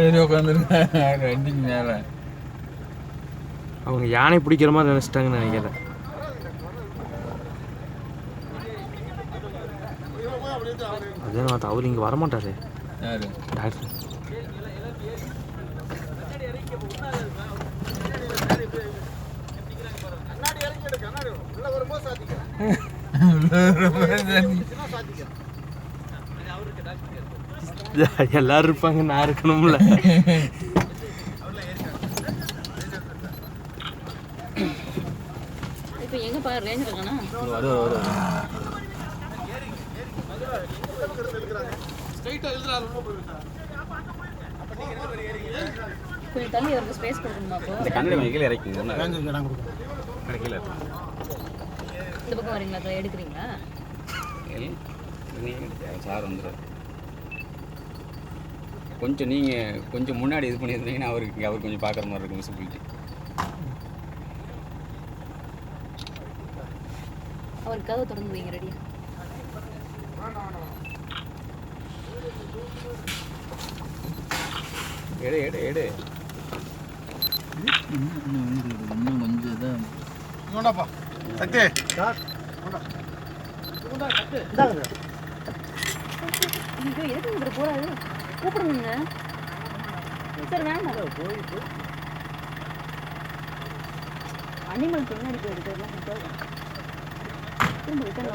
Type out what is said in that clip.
ஏறி உட்காந்துருக்காங்க வண்டிக்கு மேலே. அவங்க யானை பிடிக்கிற மாதிரி நினச்சிட்டாங்கன்னு நினைக்கிறேன். அதே நான் அவர் இங்கே வரமாட்டாரு. யாரு டாக்டர் எல்லாரும் இருப்பாங்க, நான் இருக்கணும்ல. இப்போ எங்க பாரு ரேஞ்ச் இருக்கானா? வரும் கொஞ்சம் தள்ளி அவருக்கு ஸ்பேஸ் கொடுக்கணுமா? அப்போ இந்த கண்ணாடி கீழே இறக்கிங்க. கீழே இந்த பக்கம் வரீங்களா? அதை எடுக்கிறீங்களா? சார் வந்துடும். கொஞ்சம் நீங்கள் கொஞ்சம் முன்னாடி இது பண்ணியிருந்தீங்கன்னா அவர் கொஞ்சம் பார்க்குற மாதிரி இருக்கும் விசிபிலிட்டி. அவர் கதவை திறந்து வைங்க. ரெடியா? எடு இன்னும் கொஞ்சம் இதான் எதுக்கு இப்படி போறாரு? கூப்பிடுங்க சார். வேண்டாம், அனிமல் பின்னாடி போயிடுது. திரும்ப ரிட்டர்ன்